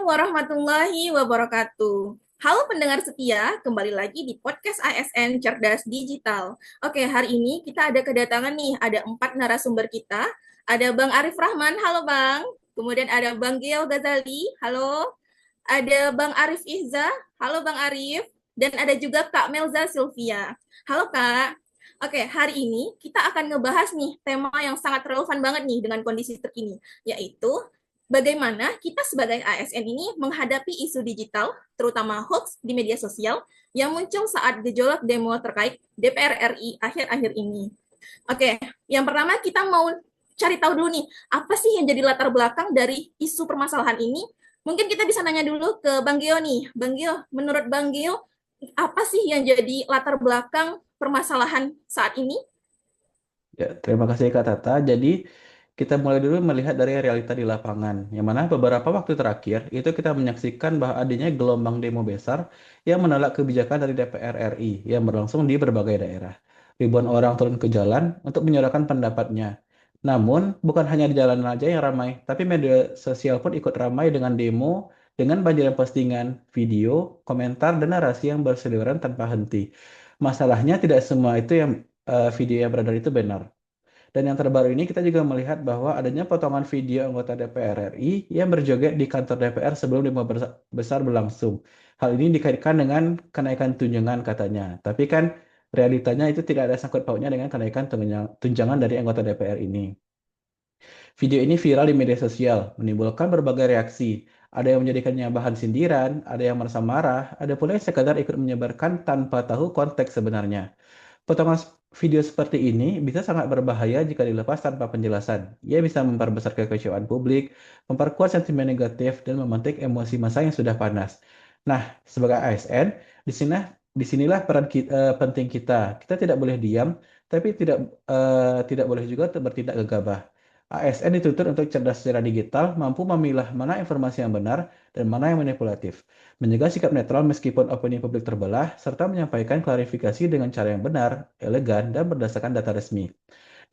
warahmatullahi wabarakatuh. Halo pendengar setia, kembali lagi di podcast ASN Cerdas Digital. Oke, hari ini kita ada kedatangan nih, ada 4 narasumber kita. Ada Bang Arif Rahman, halo Bang. Kemudian ada Bang Gio Ghazali, halo. Ada Bang Arif Ihza, halo Bang Arif. Dan ada juga Kak Melza Sylvia. Halo Kak. Oke, hari ini kita akan ngebahas nih tema yang sangat relevan banget nih dengan kondisi terkini, yaitu bagaimana kita sebagai ASN ini menghadapi isu digital, terutama hoax di media sosial yang muncul saat gejolak demo terkait DPR RI akhir-akhir ini. Oke, yang pertama kita mau cari tahu dulu nih, apa sih yang jadi latar belakang dari isu permasalahan ini? Mungkin kita bisa nanya dulu ke Bang Gio nih. Bang Gio, menurut Bang Gio, apa sih yang jadi latar belakang permasalahan saat ini? Ya, terima kasih Kak Tata. Jadi kita mulai dulu melihat dari realita di lapangan, yang mana beberapa waktu terakhir itu kita menyaksikan bahwa adanya gelombang demo besar yang menolak kebijakan dari DPR RI yang berlangsung di berbagai daerah. Ribuan orang turun ke jalan untuk menyuarakan pendapatnya. Namun, bukan hanya di jalanan aja yang ramai, tapi media sosial pun ikut ramai dengan demo, dengan banjiran postingan, video, komentar, dan narasi yang berseliweran tanpa henti. Masalahnya tidak semua itu yang video yang beredar itu benar. Dan yang terbaru ini kita juga melihat bahwa adanya potongan video anggota DPR RI yang berjoget di kantor DPR sebelum demo besar berlangsung. Hal ini dikaitkan dengan kenaikan tunjangan katanya. Tapi kan realitanya itu tidak ada sangkut pautnya dengan kenaikan tunjangan dari anggota DPR ini. Video ini viral di media sosial, menimbulkan berbagai reaksi. Ada yang menjadikannya bahan sindiran, ada yang merasa marah, ada pula yang sekadar ikut menyebarkan tanpa tahu konteks sebenarnya. Potongan video seperti ini bisa sangat berbahaya jika dilepas tanpa penjelasan. Ia bisa memperbesar kekecewaan publik, memperkuat sentimen negatif, dan memantik emosi massa yang sudah panas. Nah, sebagai ASN, disinilah peran penting kita. Kita tidak boleh diam, tapi tidak boleh juga bertindak gegabah. ASN dituntut untuk cerdas secara digital, mampu memilah mana informasi yang benar dan mana yang manipulatif, menjaga sikap netral meskipun opini publik terbelah, serta menyampaikan klarifikasi dengan cara yang benar, elegan, dan berdasarkan data resmi.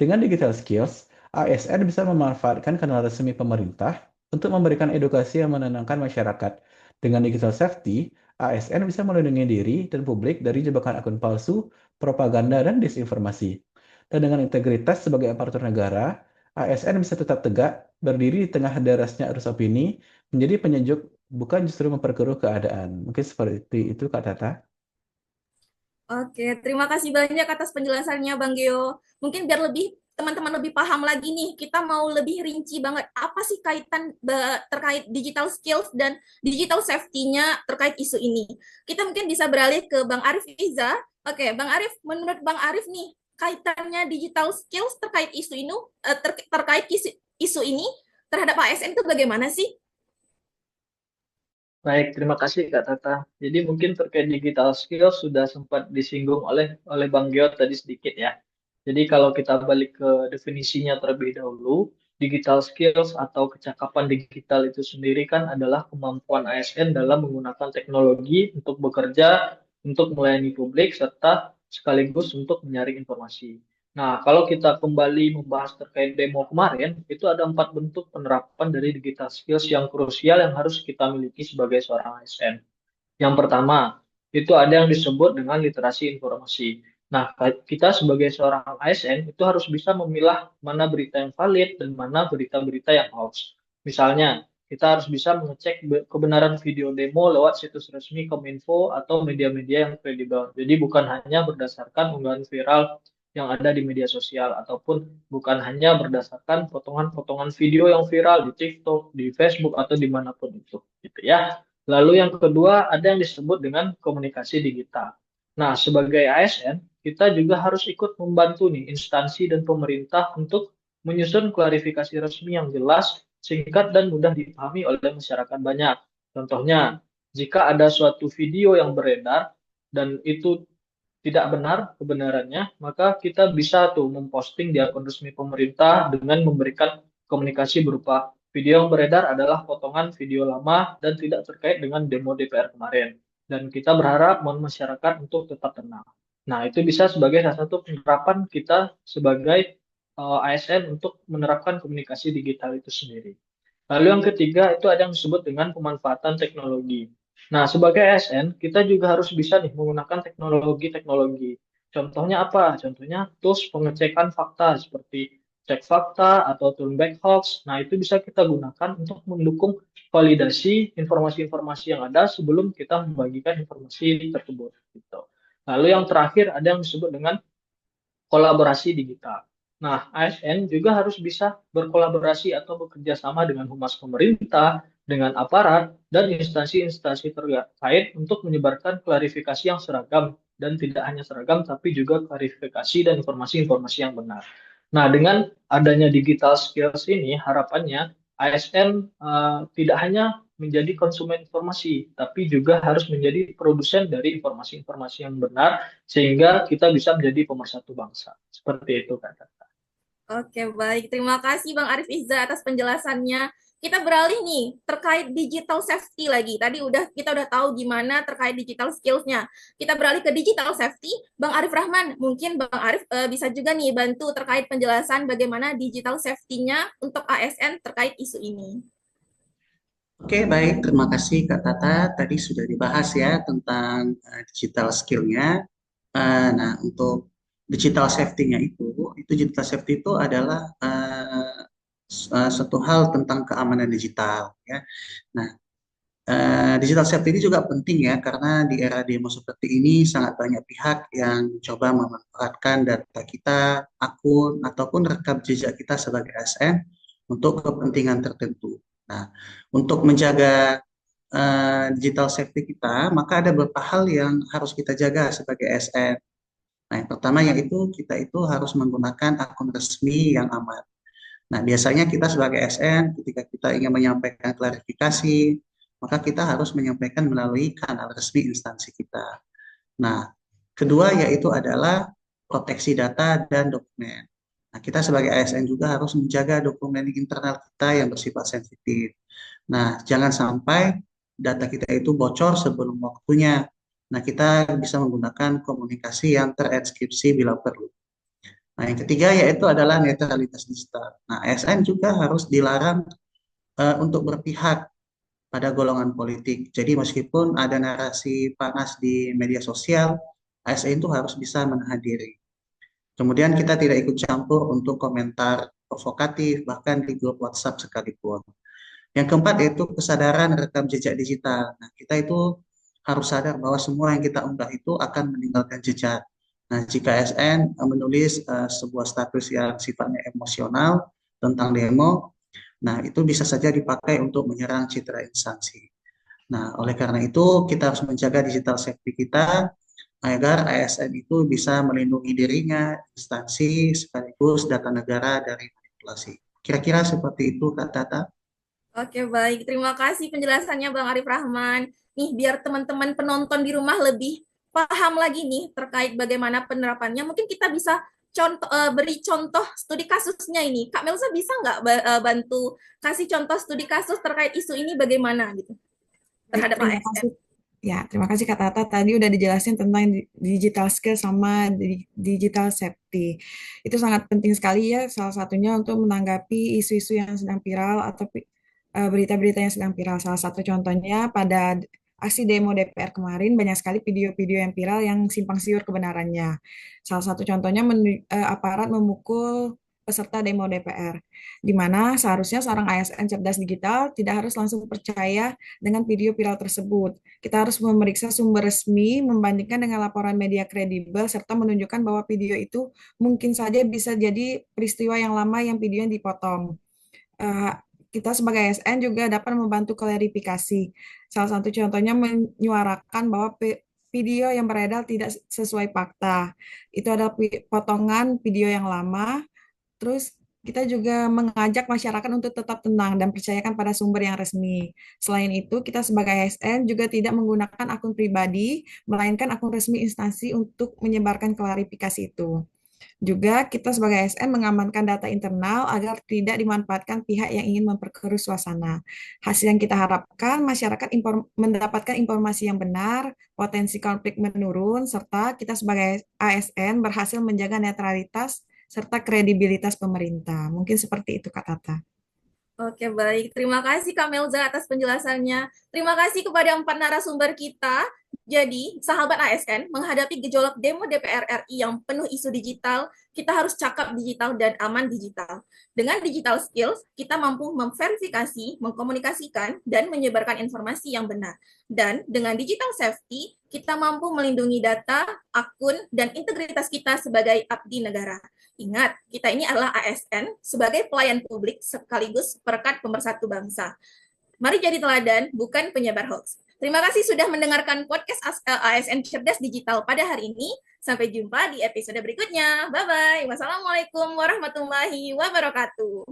Dengan digital skills, ASN bisa memanfaatkan kanal resmi pemerintah untuk memberikan edukasi yang menenangkan masyarakat. Dengan digital safety, ASN bisa melindungi diri dan publik dari jebakan akun palsu, propaganda, dan disinformasi. Dan dengan integritas sebagai aparatur negara, ASN bisa tetap tegak, berdiri di tengah derasnya arus opini, menjadi penyejuk bukan justru memperkeruh keadaan. Mungkin seperti itu Kak Tata. Oke, terima kasih banyak atas penjelasannya Bang Geo. Mungkin biar teman-teman lebih paham lagi nih, kita mau lebih rinci banget apa sih kaitan terkait digital skills dan digital safety-nya terkait isu ini. Kita mungkin bisa beralih ke Bang Arif Iza. Oke, Bang Arif, menurut Bang Arif nih, kaitannya digital skills terkait isu ini terkait isu ini terhadap ASN itu bagaimana sih? Baik, terima kasih Kak Tata. Jadi mungkin terkait digital skills sudah sempat disinggung oleh Bang Gio tadi sedikit ya. Jadi kalau kita balik ke definisinya terlebih dahulu, digital skills atau kecakapan digital itu sendiri kan adalah kemampuan ASN dalam menggunakan teknologi untuk bekerja, untuk melayani publik, serta sekaligus untuk menyaring informasi. Nah, kalau kita kembali membahas terkait demo kemarin, itu ada 4 bentuk penerapan dari digital skills yang krusial yang harus kita miliki sebagai seorang ASN. Yang pertama, itu ada yang disebut dengan literasi informasi. Nah, kita sebagai seorang ASN itu harus bisa memilah mana berita yang valid dan mana berita-berita yang hoax. Misalnya, kita harus bisa mengecek kebenaran video demo lewat situs resmi Kominfo atau media-media yang kredibel. Jadi bukan hanya berdasarkan unggahan viral yang ada di media sosial ataupun bukan hanya berdasarkan potongan-potongan video yang viral di TikTok, di Facebook atau dimanapun itu, gitu ya. Lalu yang kedua ada yang disebut dengan komunikasi digital. Nah, sebagai ASN, kita juga harus ikut membantu nih instansi dan pemerintah untuk menyusun klarifikasi resmi yang jelas, singkat dan mudah dipahami oleh masyarakat banyak. Contohnya, jika ada suatu video yang beredar dan itu tidak benar kebenarannya, maka kita bisa tuh memposting di akun resmi pemerintah dengan memberikan komunikasi berupa video yang beredar adalah potongan video lama dan tidak terkait dengan demo DPR kemarin. Dan kita berharap mohon masyarakat untuk tetap tenang. Nah, itu bisa sebagai salah satu penerapan kita sebagai ASN untuk menerapkan komunikasi digital itu sendiri. Lalu yang ketiga itu ada yang disebut dengan pemanfaatan teknologi. Nah, sebagai ASN, kita juga harus bisa nih menggunakan teknologi-teknologi. Contohnya apa? Contohnya tools pengecekan fakta seperti cek fakta atau turn-back hoax. Nah, itu bisa kita gunakan untuk mendukung validasi informasi-informasi yang ada sebelum kita membagikan informasi tersebut. Gitu. Lalu yang terakhir ada yang disebut dengan kolaborasi digital. Nah, ASN juga harus bisa berkolaborasi atau bekerja sama dengan humas pemerintah, dengan aparat, dan instansi-instansi terkait untuk menyebarkan klarifikasi yang seragam, dan tidak hanya seragam, tapi juga klarifikasi dan informasi-informasi yang benar. Nah, dengan adanya digital skills ini, harapannya ASN tidak hanya menjadi konsumen informasi, tapi juga harus menjadi produsen dari informasi-informasi yang benar sehingga kita bisa menjadi pemersatu bangsa. Seperti itu, Kak Tata. Oke, baik. Terima kasih Bang Arif Izza atas penjelasannya. Kita beralih nih terkait digital safety lagi. Tadi kita udah tahu gimana terkait digital skills-nya. Kita beralih ke digital safety. Bang Arif Rahman, mungkin Bang Arif bisa juga nih bantu terkait penjelasan bagaimana digital safety-nya untuk ASN terkait isu ini. Oke, baik. Terima kasih Kak Tata. Tadi sudah dibahas ya tentang digital skill-nya. Nah, untuk digital safety-nya itu digital safety itu adalah satu hal tentang keamanan digital ya. Nah, digital safety ini juga penting ya karena di era demo seperti ini sangat banyak pihak yang coba memanfaatkan data kita, akun ataupun rekam jejak kita sebagai ASN untuk kepentingan tertentu. Nah, untuk menjaga digital safety kita, maka ada beberapa hal yang harus kita jaga sebagai ASN. Nah, yang pertama yaitu kita itu harus menggunakan akun resmi yang aman. Nah, biasanya kita sebagai ASN ketika kita ingin menyampaikan klarifikasi, maka kita harus menyampaikan melalui kanal resmi instansi kita. Nah, kedua yaitu adalah proteksi data dan dokumen. Nah, kita sebagai ASN juga harus menjaga dokumen internal kita yang bersifat sensitif. Nah, jangan sampai data kita itu bocor sebelum waktunya. Nah, kita bisa menggunakan komunikasi yang terenkripsi bila perlu. Nah, yang ketiga yaitu adalah netralitas digital. Nah, ASN juga harus dilarang untuk berpihak pada golongan politik. Jadi meskipun ada narasi panas di media sosial, ASN itu harus bisa menahan diri. Kemudian kita tidak ikut campur untuk komentar provokatif, bahkan di grup WhatsApp sekalipun. Yang keempat yaitu kesadaran rekam jejak digital. Nah, kita itu harus sadar bahwa semua yang kita unggah itu akan meninggalkan jejak. Nah, jika SN menulis sebuah status yang sifatnya emosional tentang demo, nah itu bisa saja dipakai untuk menyerang citra instansi. Nah, oleh karena itu kita harus menjaga digital safety kita agar ASN itu bisa melindungi dirinya, instansi, sekaligus data negara dari manipulasi. Kira-kira seperti itu, Kak Tata. Oke, baik. Terima kasih penjelasannya Bang Arif Rahman. Nih, biar teman-teman penonton di rumah lebih paham lagi nih terkait bagaimana penerapannya. Mungkin kita bisa beri contoh studi kasusnya ini. Kak Melsa bisa nggak bantu kasih contoh studi kasus terkait isu ini bagaimana gitu Baik, terhadap terima ASN? kasih. Ya, terima kasih Kak Tata. Tadi udah dijelasin tentang digital skill sama digital safety. Itu sangat penting sekali ya, salah satunya untuk menanggapi isu-isu yang sedang viral atau berita-berita yang sedang viral. Salah satu contohnya pada aksi demo DPR kemarin, banyak sekali video-video yang viral yang simpang siur kebenarannya. Salah satu contohnya aparat memukul peserta demo DPR, di mana seharusnya seorang ASN cerdas digital tidak harus langsung percaya dengan video viral tersebut. Kita harus memeriksa sumber resmi, membandingkan dengan laporan media kredibel, serta menunjukkan bahwa video itu mungkin saja bisa jadi peristiwa yang lama yang video yang dipotong. Eh, kita sebagai ASN juga dapat membantu klarifikasi. Salah satu contohnya menyuarakan bahwa video yang beredar tidak sesuai fakta. Itu adalah potongan video yang lama. Terus kita juga mengajak masyarakat untuk tetap tenang dan percayakan pada sumber yang resmi. Selain itu, kita sebagai ASN juga tidak menggunakan akun pribadi, melainkan akun resmi instansi untuk menyebarkan klarifikasi itu. Juga kita sebagai ASN mengamankan data internal agar tidak dimanfaatkan pihak yang ingin memperkeruh suasana. Hasil yang kita harapkan, masyarakat mendapatkan informasi yang benar, potensi konflik menurun, serta kita sebagai ASN berhasil menjaga netralitas serta kredibilitas pemerintah. Mungkin seperti itu, Kak Tata. Oke, baik. Terima kasih Kak Melza atas penjelasannya. Terima kasih kepada 4 narasumber kita. Jadi, sahabat ASN, menghadapi gejolak demo DPR RI yang penuh isu digital, kita harus cakap digital dan aman digital. Dengan digital skills, kita mampu memverifikasi, mengkomunikasikan, dan menyebarkan informasi yang benar. Dan dengan digital safety, kita mampu melindungi data, akun, dan integritas kita sebagai abdi negara. Ingat, kita ini adalah ASN sebagai pelayan publik sekaligus perekat pemersatu bangsa. Mari jadi teladan, bukan penyebar hoax. Terima kasih sudah mendengarkan podcast ASN Cerdas Digital pada hari ini. Sampai jumpa di episode berikutnya. Bye-bye. Wassalamualaikum warahmatullahi wabarakatuh.